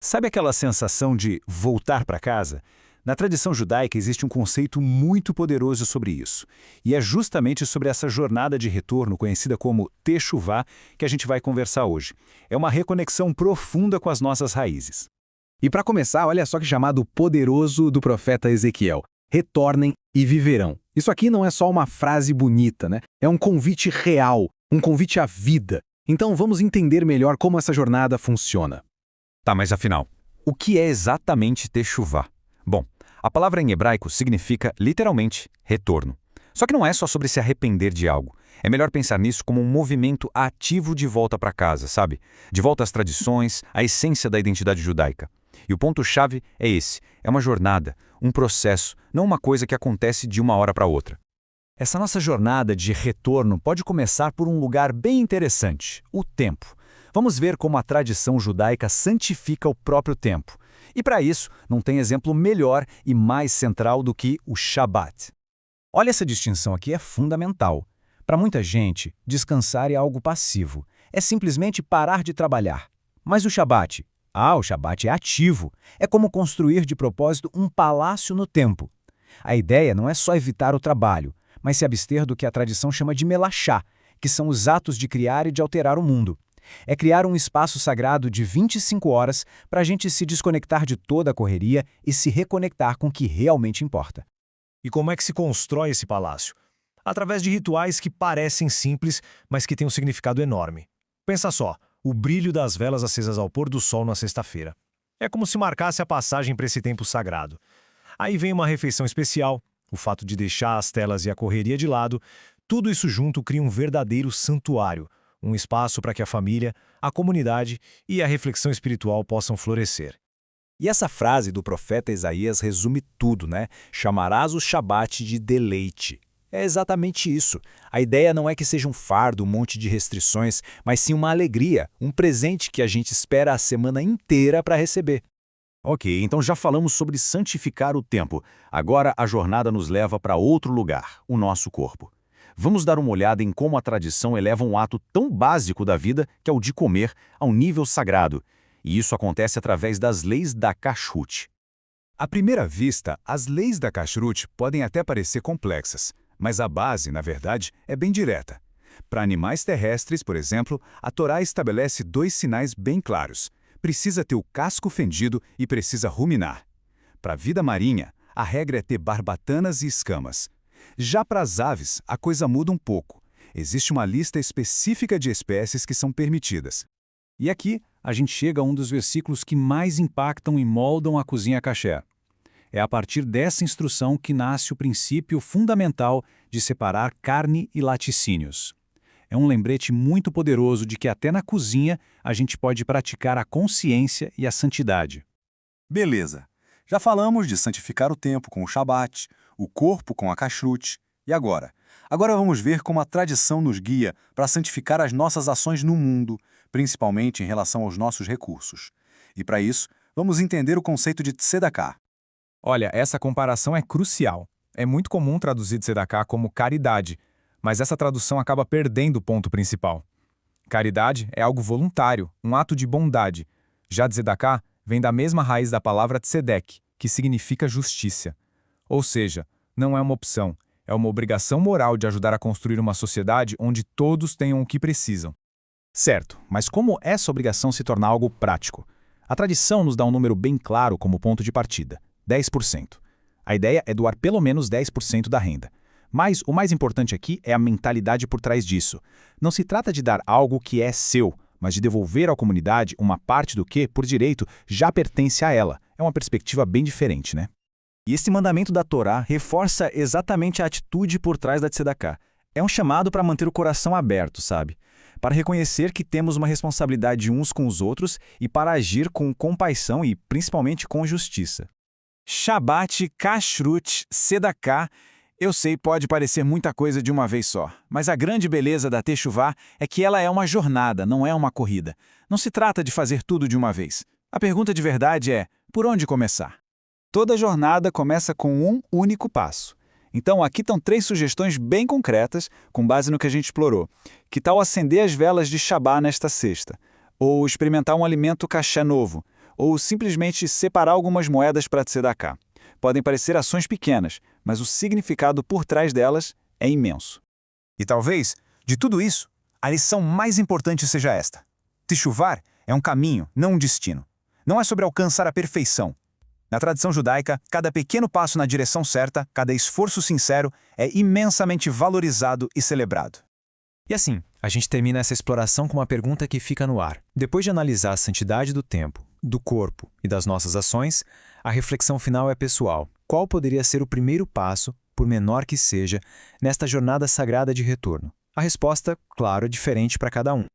Sabe aquela sensação de voltar para casa? Na tradição judaica existe um conceito muito poderoso sobre isso. E é justamente sobre essa jornada de retorno, conhecida como Teshuvá, que a gente vai conversar hoje. É uma reconexão profunda com as nossas raízes. E para começar, olha só que chamado poderoso do profeta Ezequiel. Retornem e viverão. Isso aqui não é só uma frase bonita, né? É um convite real, um convite à vida. Então vamos entender melhor como essa jornada funciona. Tá, mas afinal, o que é exatamente Teshuvá? Bom, a palavra em hebraico significa, literalmente, retorno. Só que não é só sobre se arrepender de algo. É melhor pensar nisso como um movimento ativo de volta para casa, sabe? De volta às tradições, à essência da identidade judaica. E o ponto-chave é esse. É uma jornada, um processo, não uma coisa que acontece de uma hora para outra. Essa nossa jornada de retorno pode começar por um lugar bem interessante, o tempo. Vamos ver como a tradição judaica santifica o próprio tempo. E para isso, não tem exemplo melhor e mais central do que o Shabat. Olha, essa distinção aqui é fundamental. Para muita gente, descansar é algo passivo. É simplesmente parar de trabalhar. Mas o Shabat? O Shabat é ativo. É como construir de propósito um palácio no tempo. A ideia não é só evitar o trabalho, mas se abster do que a tradição chama de melachá, que são os atos de criar e de alterar o mundo. É criar um espaço sagrado de 25 horas para a gente se desconectar de toda a correria e se reconectar com o que realmente importa. E como é que se constrói esse palácio? Através de rituais que parecem simples, mas que têm um significado enorme. Pensa só, o brilho das velas acesas ao pôr do sol na sexta-feira. É como se marcasse a passagem para esse tempo sagrado. Aí vem uma refeição especial, o fato de deixar as telas e a correria de lado, tudo isso junto cria um verdadeiro santuário, um espaço para que a família, a comunidade e a reflexão espiritual possam florescer. E essa frase do profeta Isaías resume tudo, né? Chamarás o Shabat de deleite. É exatamente isso. A ideia não é que seja um fardo, um monte de restrições, mas sim uma alegria, um presente que a gente espera a semana inteira para receber. Ok, então já falamos sobre santificar o tempo. Agora a jornada nos leva para outro lugar, o nosso corpo. Vamos dar uma olhada em como a tradição eleva um ato tão básico da vida, que é o de comer, a um nível sagrado. E isso acontece através das leis da Kashrut. À primeira vista, as leis da Kashrut podem até parecer complexas, mas a base, na verdade, é bem direta. Para animais terrestres, por exemplo, a Torá estabelece 2 sinais bem claros. Precisa ter o casco fendido e precisa ruminar. Para a vida marinha, a regra é ter barbatanas e escamas. Já para as aves, a coisa muda um pouco. Existe uma lista específica de espécies que são permitidas. E aqui, a gente chega a um dos versículos que mais impactam e moldam a cozinha kasher. É a partir dessa instrução que nasce o princípio fundamental de separar carne e laticínios. É um lembrete muito poderoso de que até na cozinha a gente pode praticar a consciência e a santidade. Beleza. Já falamos de santificar o tempo com o Shabat, o corpo com a Kashrut. E agora? Agora vamos ver como a tradição nos guia para santificar as nossas ações no mundo, principalmente em relação aos nossos recursos. E para isso, vamos entender o conceito de tzedakah. Olha, essa comparação é crucial. É muito comum traduzir tzedakah como caridade, mas essa tradução acaba perdendo o ponto principal. Caridade é algo voluntário, um ato de bondade. Já tzedakah vem da mesma raiz da palavra tzedek, que significa justiça. Ou seja, não é uma opção, é uma obrigação moral de ajudar a construir uma sociedade onde todos tenham o que precisam. Certo, mas como essa obrigação se torna algo prático? A tradição nos dá um número bem claro como ponto de partida, 10%. A ideia é doar pelo menos 10% da renda. Mas o mais importante aqui é a mentalidade por trás disso. Não se trata de dar algo que é seu, mas de devolver à comunidade uma parte do que, por direito, já pertence a ela. É uma perspectiva bem diferente, né? E esse mandamento da Torá reforça exatamente a atitude por trás da tzedakah. É um chamado para manter o coração aberto, sabe? Para reconhecer que temos uma responsabilidade uns com os outros e para agir com compaixão e, principalmente, com justiça. Shabat, Kashrut, tzedakah. Eu sei, pode parecer muita coisa de uma vez só, mas a grande beleza da Teshuvá é que ela é uma jornada, não é uma corrida. Não se trata de fazer tudo de uma vez. A pergunta de verdade é, por onde começar? Toda jornada começa com um único passo. Então aqui estão 3 sugestões bem concretas, com base no que a gente explorou. Que tal acender as velas de Shabá nesta sexta? Ou experimentar um alimento kasher novo? ou simplesmente separar algumas moedas para tzedakah. Podem parecer ações pequenas, mas o significado por trás delas é imenso. E talvez, de tudo isso, a lição mais importante seja esta. Teshuvar é um caminho, não um destino. Não é sobre alcançar a perfeição. Na tradição judaica, cada pequeno passo na direção certa, cada esforço sincero, é imensamente valorizado e celebrado. E assim, a gente termina essa exploração com uma pergunta que fica no ar. Depois de analisar a santidade do tempo, do corpo e das nossas ações, a reflexão final é pessoal. Qual poderia ser o primeiro passo, por menor que seja, nesta jornada sagrada de retorno? A resposta, claro, é diferente para cada um.